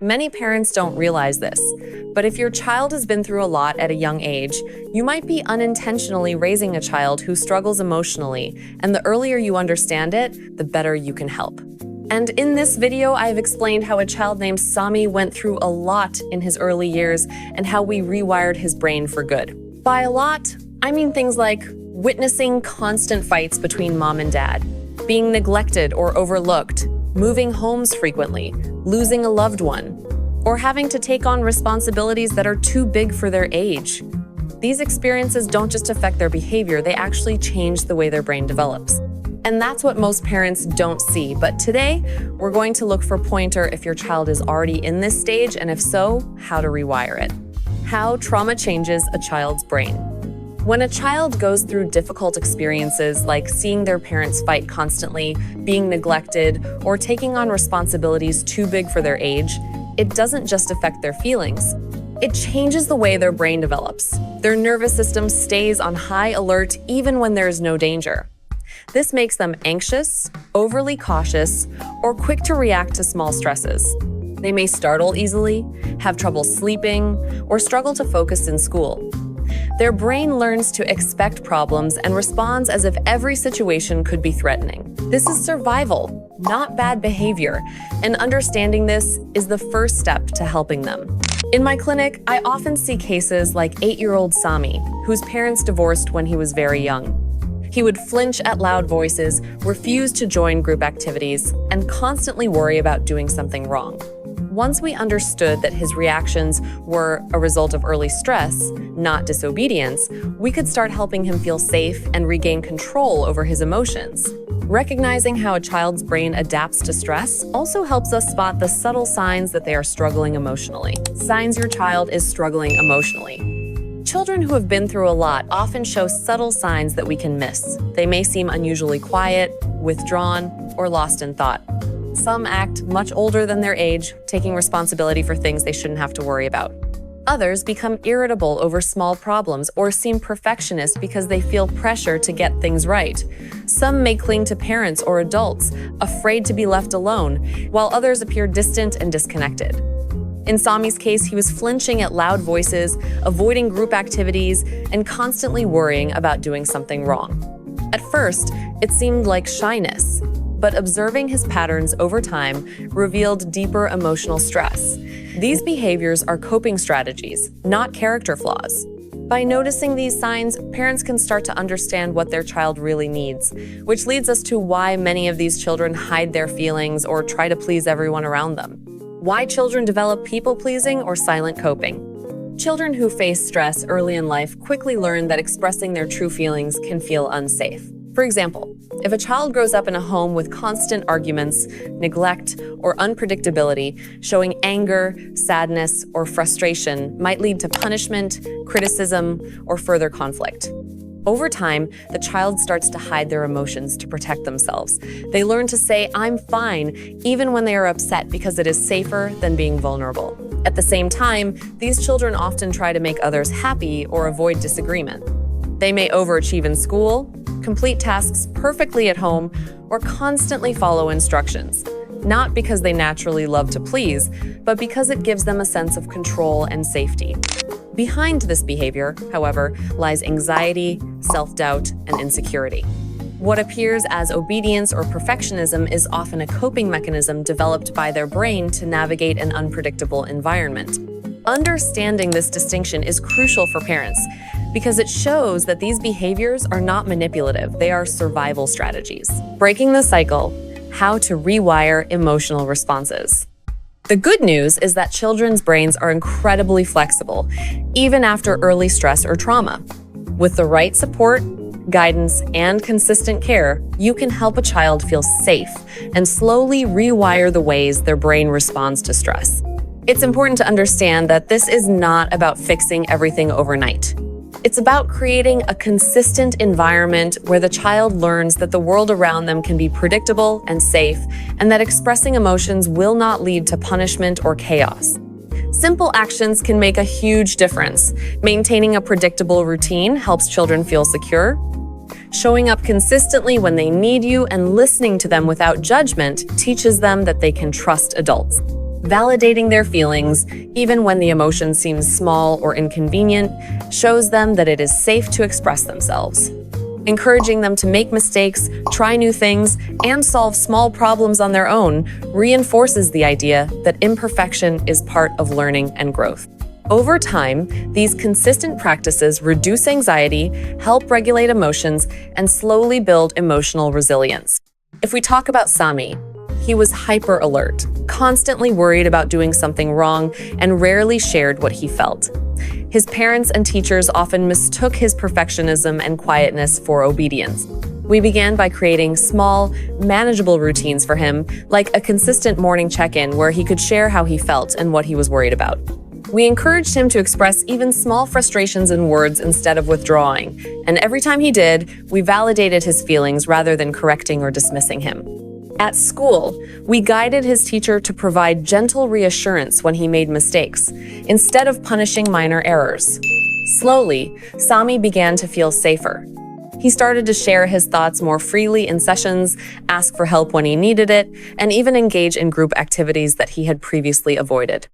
Many parents don't realize this, but if your child has been through a lot at a young age, you might be unintentionally raising a child who struggles emotionally, and the earlier you understand it, the better you can help. And in this video, I've explained how a child named Sami went through a lot in his early years and how we rewired his brain for good. By a lot, I mean things like witnessing constant fights between mom and dad, being neglected or overlooked, moving homes frequently, losing a loved one, or having to take on responsibilities that are too big for their age. These experiences don't just affect their behavior, they actually change the way their brain develops. And that's what most parents don't see. But today, we're going to look for a pointer if your child is already in this stage, and if so, how to rewire it. How trauma changes a child's brain. When a child goes through difficult experiences like seeing their parents fight constantly, being neglected, or taking on responsibilities too big for their age, it doesn't just affect their feelings. It changes the way their brain develops. Their nervous system stays on high alert even when there is no danger. This makes them anxious, overly cautious, or quick to react to small stresses. They may startle easily, have trouble sleeping, or struggle to focus in school. Their brain learns to expect problems and responds as if every situation could be threatening. This is survival, not bad behavior, and understanding this is the first step to helping them. In my clinic, I often see cases like 8-year-old Sami, whose parents divorced when he was very young. He would flinch at loud voices, refuse to join group activities, and constantly worry about doing something wrong. Once we understood that his reactions were a result of early stress, not disobedience, we could start helping him feel safe and regain control over his emotions. Recognizing how a child's brain adapts to stress also helps us spot the subtle signs that they are struggling emotionally. Signs your child is struggling emotionally. Children who have been through a lot often show subtle signs that we can miss. They may seem unusually quiet, withdrawn, or lost in thought. Some act much older than their age, taking responsibility for things they shouldn't have to worry about. Others become irritable over small problems or seem perfectionist because they feel pressure to get things right. Some may cling to parents or adults, afraid to be left alone, while others appear distant and disconnected. In Sami's case, he was flinching at loud voices, avoiding group activities, and constantly worrying about doing something wrong. At first, it seemed like shyness, but observing his patterns over time revealed deeper emotional stress. These behaviors are coping strategies, not character flaws. By noticing these signs, parents can start to understand what their child really needs, which leads us to why many of these children hide their feelings or try to please everyone around them. Why children develop people-pleasing or silent coping. Children who face stress early in life quickly learn that expressing their true feelings can feel unsafe. For example, if a child grows up in a home with constant arguments, neglect, or unpredictability, showing anger, sadness, or frustration might lead to punishment, criticism, or further conflict. Over time, the child starts to hide their emotions to protect themselves. They learn to say, "I'm fine," even when they are upset because it is safer than being vulnerable. At the same time, these children often try to make others happy or avoid disagreement. They may overachieve in school, complete tasks perfectly at home, or constantly follow instructions, not because they naturally love to please, but because it gives them a sense of control and safety. Behind this behavior, however, lies anxiety, self-doubt, and insecurity. What appears as obedience or perfectionism is often a coping mechanism developed by their brain to navigate an unpredictable environment. Understanding this distinction is crucial for parents because it shows that these behaviors are not manipulative, they are survival strategies. Breaking the cycle, how to rewire emotional responses. The good news is that children's brains are incredibly flexible, even after early stress or trauma. With the right support, guidance, and consistent care, you can help a child feel safe and slowly rewire the ways their brain responds to stress. It's important to understand that this is not about fixing everything overnight. It's about creating a consistent environment where the child learns that the world around them can be predictable and safe, and that expressing emotions will not lead to punishment or chaos. Simple actions can make a huge difference. Maintaining a predictable routine helps children feel secure. Showing up consistently when they need you and listening to them without judgment teaches them that they can trust adults. Validating their feelings, even when the emotion seems small or inconvenient, shows them that it is safe to express themselves. Encouraging them to make mistakes, try new things, and solve small problems on their own reinforces the idea that imperfection is part of learning and growth. Over time, these consistent practices reduce anxiety, help regulate emotions, and slowly build emotional resilience. If we talk about Sami, he was hyper alert, constantly worried about doing something wrong, and rarely shared what he felt. His parents and teachers often mistook his perfectionism and quietness for obedience. We began by creating small, manageable routines for him, like a consistent morning check-in where he could share how he felt and what he was worried about. We encouraged him to express even small frustrations in words instead of withdrawing, and every time he did, we validated his feelings rather than correcting or dismissing him. At school, we guided his teacher to provide gentle reassurance when he made mistakes, instead of punishing minor errors. Slowly, Sami began to feel safer. He started to share his thoughts more freely in sessions, ask for help when he needed it, and even engage in group activities that he had previously avoided.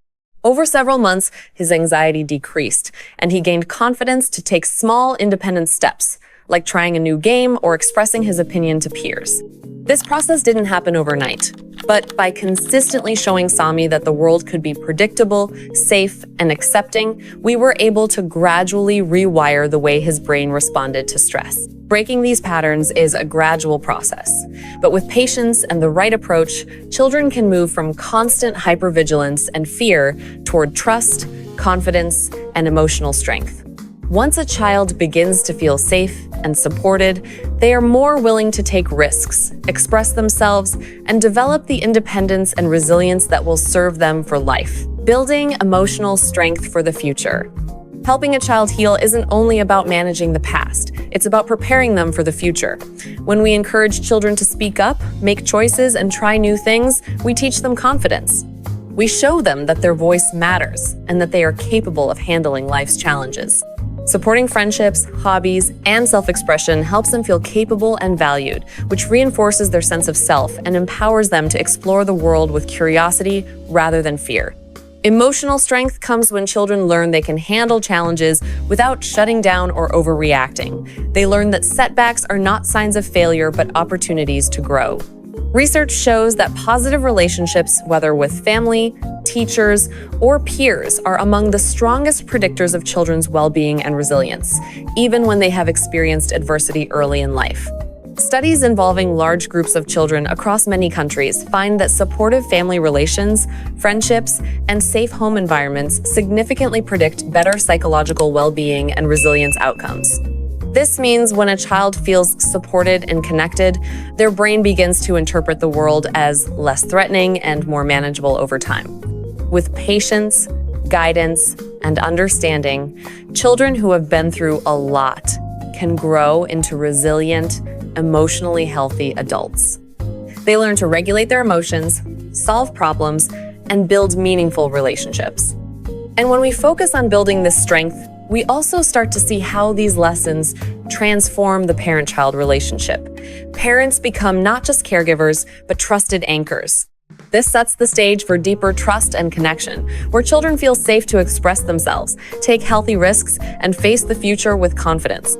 Over several months, his anxiety decreased, and he gained confidence to take small, independent steps, like trying a new game or expressing his opinion to peers. This process didn't happen overnight, but by consistently showing Sami that the world could be predictable, safe, and accepting, we were able to gradually rewire the way his brain responded to stress. Breaking these patterns is a gradual process, but with patience and the right approach, children can move from constant hypervigilance and fear toward trust, confidence, and emotional strength. Once a child begins to feel safe and supported, they are more willing to take risks, express themselves, and develop the independence and resilience that will serve them for life, building emotional strength for the future. Helping a child heal isn't only about managing the past, it's about preparing them for the future. When we encourage children to speak up, make choices, and try new things, we teach them confidence. We show them that their voice matters and that they are capable of handling life's challenges. Supporting friendships, hobbies, and self-expression helps them feel capable and valued, which reinforces their sense of self and empowers them to explore the world with curiosity rather than fear. Emotional strength comes when children learn they can handle challenges without shutting down or overreacting. They learn that setbacks are not signs of failure, but opportunities to grow. Research shows that positive relationships, whether with family, teachers, or peers, are among the strongest predictors of children's well-being and resilience, even when they have experienced adversity early in life. Studies involving large groups of children across many countries find that supportive family relations, friendships, and safe home environments significantly predict better psychological well-being and resilience outcomes. This means when a child feels supported and connected, their brain begins to interpret the world as less threatening and more manageable over time. With patience, guidance, and understanding, children who have been through a lot can grow into resilient, emotionally healthy adults. They learn to regulate their emotions, solve problems, and build meaningful relationships. And when we focus on building this strength, we also start to see how these lessons transform the parent-child relationship. Parents become not just caregivers, but trusted anchors. This sets the stage for deeper trust and connection, where children feel safe to express themselves, take healthy risks, and face the future with confidence.